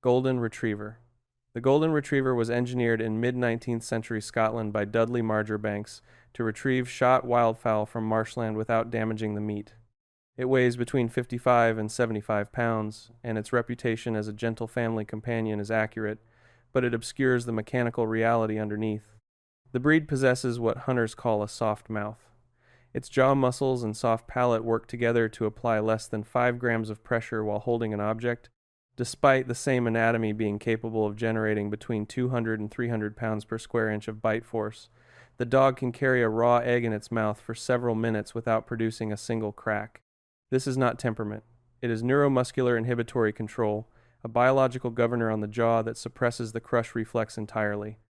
Golden Retriever. The Golden Retriever was engineered in mid-19th century Scotland by Dudley Marjoribanks to retrieve shot wildfowl from marshland without damaging the meat. It weighs between 55 and 75 pounds, and its reputation as a gentle family companion is accurate, but it obscures the mechanical reality underneath. The breed possesses what hunters call a soft mouth. Its jaw muscles and soft palate work together to apply less than 5 grams of pressure while holding an object, despite the same anatomy being capable of generating between 200 and 300 pounds per square inch of bite force. The dog can carry a raw egg in its mouth for several minutes without producing a single crack. This is not temperament. It is neuromuscular inhibitory control, a biological governor on the jaw that suppresses the crush reflex entirely.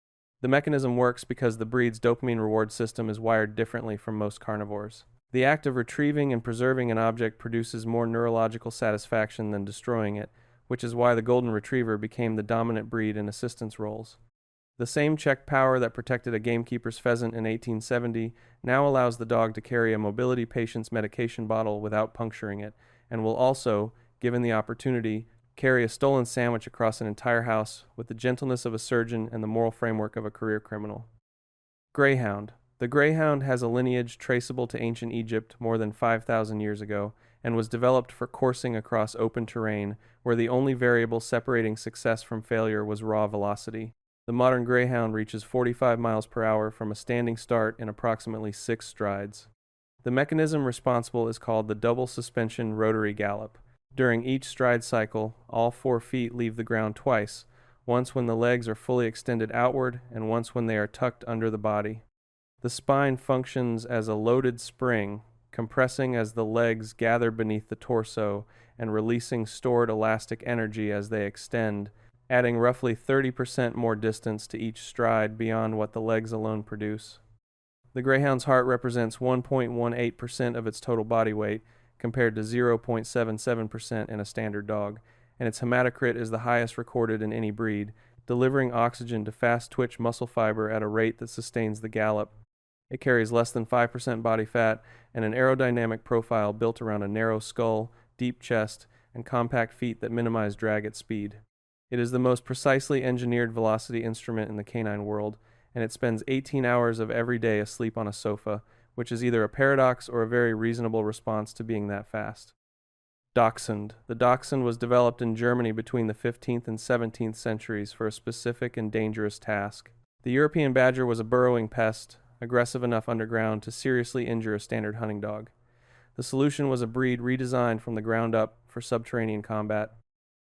The mechanism works because the breed's dopamine reward system is wired differently from most carnivores. The act of retrieving and preserving an object produces more neurological satisfaction than destroying it, which is why the Golden Retriever became the dominant breed in assistance roles. The same check power that protected a gamekeeper's pheasant in 1870 now allows the dog to carry a mobility patient's medication bottle without puncturing it, and will also, given the opportunity, carry a stolen sandwich across an entire house with the gentleness of a surgeon and the moral framework of a career criminal. Greyhound. The Greyhound has a lineage traceable to ancient Egypt more than 5,000 years ago, and was developed for coursing across open terrain where the only variable separating success from failure was raw velocity. The modern Greyhound reaches 45 miles per hour from a standing start in approximately 6 strides. The mechanism responsible is called the double suspension rotary gallop. During each stride cycle, all 4 feet leave the ground twice, once when the legs are fully extended outward and once when they are tucked under the body. The spine functions as a loaded spring, compressing as the legs gather beneath the torso and releasing stored elastic energy as they extend, adding roughly 30% more distance to each stride beyond what the legs alone produce. The Greyhound's heart represents 1.18% of its total body weight, compared to 0.77% in a standard dog, and its hematocrit is the highest recorded in any breed, delivering oxygen to fast-twitch muscle fiber at a rate that sustains the gallop. It carries less than 5% body fat and an aerodynamic profile built around a narrow skull, deep chest, and compact feet that minimize drag at speed. It is the most precisely engineered velocity instrument in the canine world, and it spends 18 hours of every day asleep on a sofa, which is either a paradox or a very reasonable response to being that fast. Dachshund. The Dachshund was developed in Germany between the 15th and 17th centuries for a specific and dangerous task. The European badger was a burrowing pest, aggressive enough underground to seriously injure a standard hunting dog. The solution was a breed redesigned from the ground up for subterranean combat.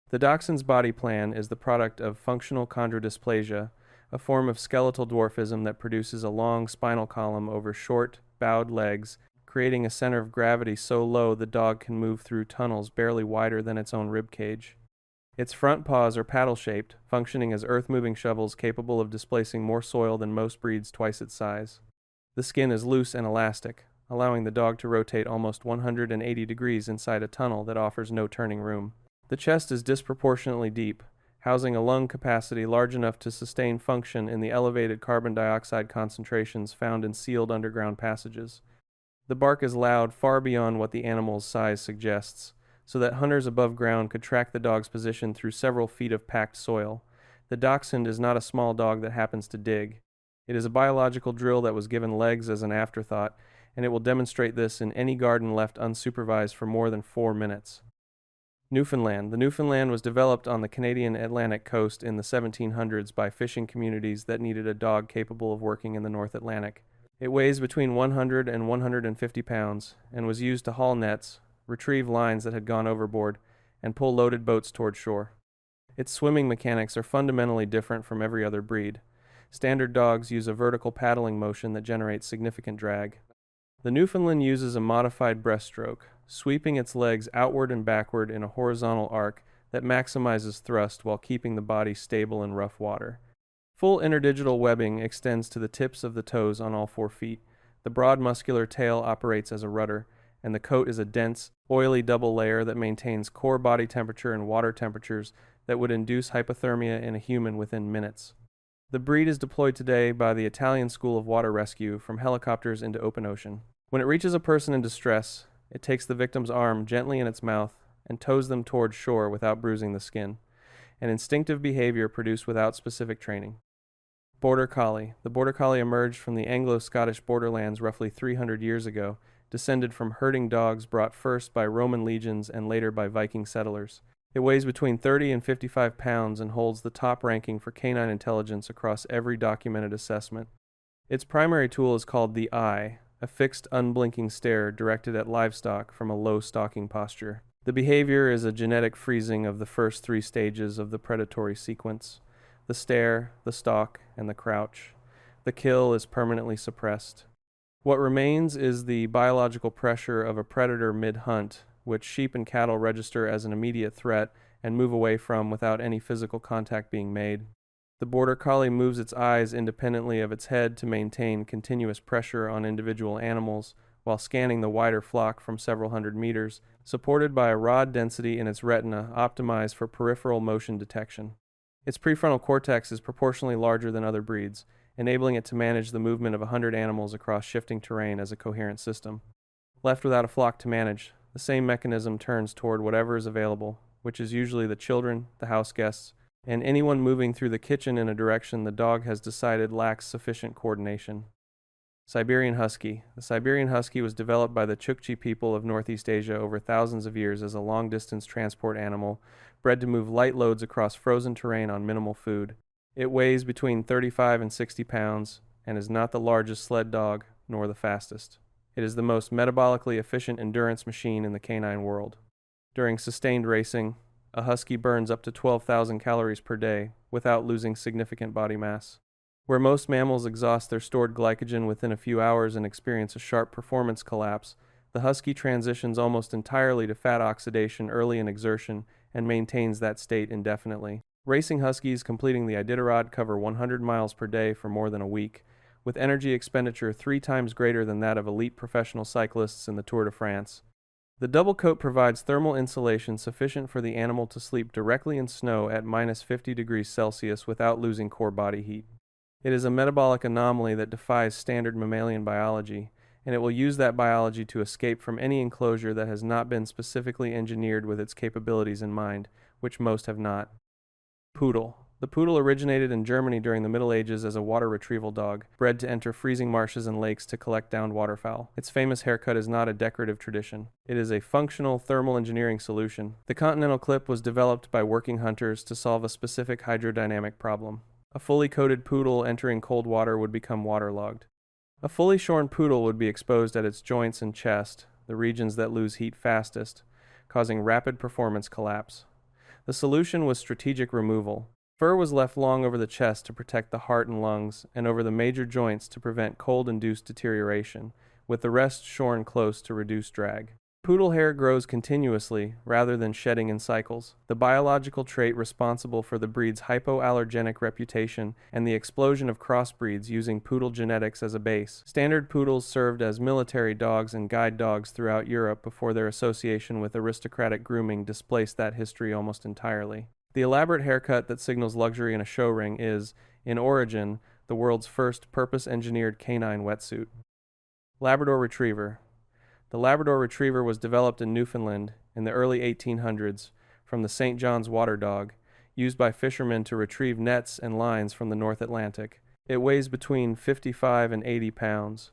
The Dachshund's body plan is the product of functional chondrodysplasia, a form of skeletal dwarfism that produces a long spinal column over short, bowed legs, creating a center of gravity so low the dog can move through tunnels barely wider than its own rib cage. Its front paws are paddle-shaped, functioning as earth-moving shovels capable of displacing more soil than most breeds twice its size. The skin is loose and elastic, allowing the dog to rotate almost 180 degrees inside a tunnel that offers no turning room. The chest is disproportionately deep, housing a lung capacity large enough to sustain function in the elevated carbon dioxide concentrations found in sealed underground passages. The bark is loud far beyond what the animal's size suggests, so that hunters above ground could track the dog's position through several feet of packed soil. The Dachshund is not a small dog that happens to dig. It is a biological drill that was given legs as an afterthought, and it will demonstrate this in any garden left unsupervised for more than 4 minutes. Newfoundland. The Newfoundland was developed on the Canadian Atlantic coast in the 1700s by fishing communities that needed a dog capable of working in the North Atlantic. It weighs between 100 and 150 pounds and was used to haul nets, retrieve lines that had gone overboard, and pull loaded boats toward shore. Its swimming mechanics are fundamentally different from every other breed. Standard dogs use a vertical paddling motion that generates significant drag. The Newfoundland uses a modified breaststroke, sweeping its legs outward and backward in a horizontal arc that maximizes thrust while keeping the body stable in rough water. Full interdigital webbing extends to the tips of the toes on all 4 feet. The broad muscular tail operates as a rudder, and the coat is a dense, oily double layer that maintains core body temperature and water temperatures that would induce hypothermia in a human within minutes. The breed is deployed today by the Italian School of Water Rescue from helicopters into open ocean. When it reaches a person in distress, it takes the victim's arm gently in its mouth and tows them toward shore without bruising the skin. and instinctive behavior produced without specific training. Border Collie. The Border Collie emerged from the Anglo-Scottish borderlands roughly 300 years ago, descended from herding dogs brought first by Roman legions and later by Viking settlers. It weighs between 30 and 55 pounds and holds the top ranking for canine intelligence across every documented assessment. Its primary tool is called the eye, a fixed, unblinking stare directed at livestock from a low stalking posture. The behavior is a genetic freezing of the first three stages of the predatory sequence: the stare, the stalk, and the crouch. The kill is permanently suppressed. What remains is the biological pressure of a predator mid-hunt, which sheep and cattle register as an immediate threat and move away from without any physical contact being made. The Border Collie moves its eyes independently of its head to maintain continuous pressure on individual animals while scanning the wider flock from several hundred meters, supported by a rod density in its retina optimized for peripheral motion detection. Its prefrontal cortex is proportionally larger than other breeds, enabling it to manage the movement of 100 animals across shifting terrain as a coherent system. Left without a flock to manage, the same mechanism turns toward whatever is available, which is usually the children, the house guests, and anyone moving through the kitchen in a direction the dog has decided lacks sufficient coordination. Siberian Husky. The Siberian Husky was developed by the Chukchi people of Northeast Asia over thousands of years as a long-distance transport animal, bred to move light loads across frozen terrain on minimal food. It weighs between 35 and 60 pounds and is not the largest sled dog, nor the fastest. It is the most metabolically efficient endurance machine in the canine world. During sustained racing, a husky burns up to 12,000 calories per day without losing significant body mass. Where most mammals exhaust their stored glycogen within a few hours and experience a sharp performance collapse, the husky transitions almost entirely to fat oxidation early in exertion and maintains that state indefinitely. Racing huskies completing the Iditarod cover 100 miles per day for more than a week, with energy expenditure 3 times greater than that of elite professional cyclists in the Tour de France. The double coat provides thermal insulation sufficient for the animal to sleep directly in snow at minus 50 degrees Celsius without losing core body heat. It is a metabolic anomaly that defies standard mammalian biology, and it will use that biology to escape from any enclosure that has not been specifically engineered with its capabilities in mind, which most have not. Poodle. The poodle originated in Germany during the Middle Ages as a water retrieval dog, bred to enter freezing marshes and lakes to collect downed waterfowl. Its famous haircut is not a decorative tradition. It is a functional thermal engineering solution. The Continental Clip was developed by working hunters to solve a specific hydrodynamic problem. A fully coated poodle entering cold water would become waterlogged. A fully shorn poodle would be exposed at its joints and chest, the regions that lose heat fastest, causing rapid performance collapse. The solution was strategic removal. Fur was left long over the chest to protect the heart and lungs, and over the major joints to prevent cold-induced deterioration, with the rest shorn close to reduce drag. Poodle hair grows continuously, rather than shedding in cycles, the biological trait responsible for the breed's hypoallergenic reputation and the explosion of crossbreeds using poodle genetics as a base. Standard poodles served as military dogs and guide dogs throughout Europe before their association with aristocratic grooming displaced that history almost entirely. The elaborate haircut that signals luxury in a show ring is, in origin, the world's first purpose-engineered canine wetsuit. Labrador Retriever. The Labrador Retriever was developed in Newfoundland in the early 1800s from the St. John's water dog, used by fishermen to retrieve nets and lines from the North Atlantic. It weighs between 55 and 80 pounds.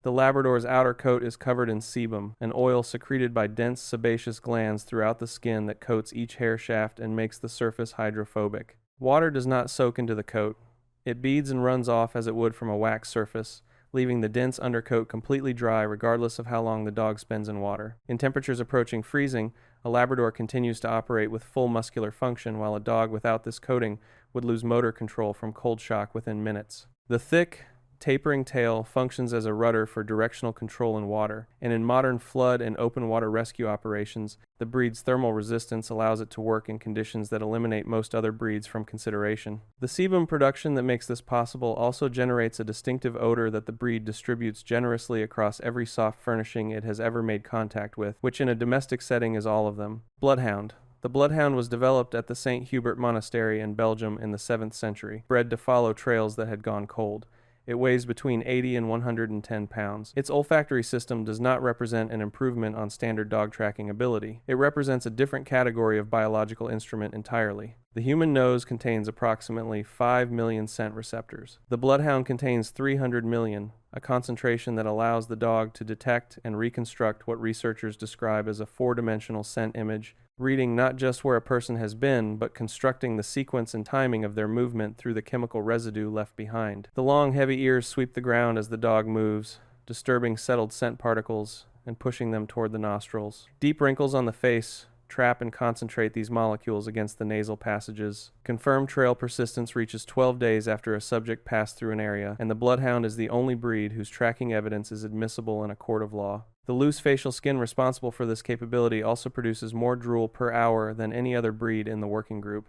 The Labrador's outer coat is covered in sebum, an oil secreted by dense sebaceous glands throughout the skin that coats each hair shaft and makes the surface hydrophobic. Water does not soak into the coat. It beads and runs off as it would from a wax surface, leaving the dense undercoat completely dry regardless of how long the dog spends in water. In temperatures approaching freezing, a Labrador continues to operate with full muscular function, while a dog without this coating would lose motor control from cold shock within minutes. The thick, tapering tail functions as a rudder for directional control in water, and in modern flood and open water rescue operations, the breed's thermal resistance allows it to work in conditions that eliminate most other breeds from consideration. The sebum production that makes this possible also generates a distinctive odor that the breed distributes generously across every soft furnishing it has ever made contact with, which in a domestic setting is all of them. Bloodhound. The Bloodhound was developed at the St. Hubert Monastery in Belgium in the 7th century, bred to follow trails that had gone cold. It weighs between 80 and 110 pounds. Its olfactory system does not represent an improvement on standard dog tracking ability. It represents a different category of biological instrument entirely. The human nose contains approximately 5 million scent receptors. The bloodhound contains 300 million, a concentration that allows the dog to detect and reconstruct what researchers describe as a four-dimensional scent image, reading not just where a person has been, but constructing the sequence and timing of their movement through the chemical residue left behind. The long, heavy ears sweep the ground as the dog moves, disturbing settled scent particles and pushing them toward the nostrils. Deep wrinkles on the face trap and concentrate these molecules against the nasal passages. Confirmed trail persistence reaches 12 days after a subject passed through an area, and the bloodhound is the only breed whose tracking evidence is admissible in a court of law. The loose facial skin responsible for this capability also produces more drool per hour than any other breed in the working group.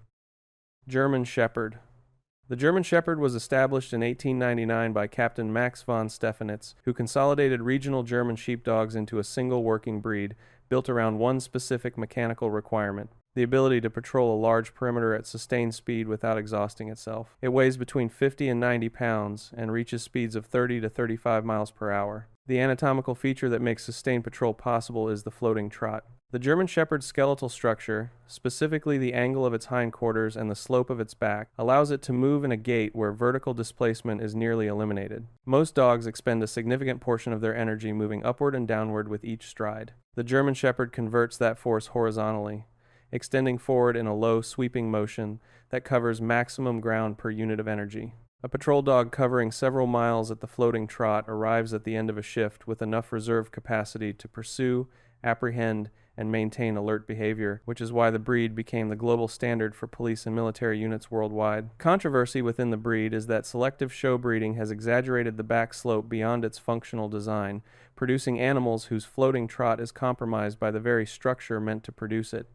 German Shepherd. The German Shepherd was established in 1899 by Captain Max von Stephanitz, who consolidated regional German sheepdogs into a single working breed, built around one specific mechanical requirement: the ability to patrol a large perimeter at sustained speed without exhausting itself. It weighs between 50 and 90 pounds and reaches speeds of 30 to 35 miles per hour. The anatomical feature that makes sustained patrol possible is the floating trot. The German Shepherd's skeletal structure, specifically the angle of its hindquarters and the slope of its back, allows it to move in a gait where vertical displacement is nearly eliminated. Most dogs expend a significant portion of their energy moving upward and downward with each stride. The German Shepherd converts that force horizontally, extending forward in a low, sweeping motion that covers maximum ground per unit of energy. A patrol dog covering several miles at the floating trot arrives at the end of a shift with enough reserve capacity to pursue, apprehend, and maintain alert behavior, which is why the breed became the global standard for police and military units worldwide. Controversy within the breed is that selective show breeding has exaggerated the back slope beyond its functional design, producing animals whose floating trot is compromised by the very structure meant to produce it.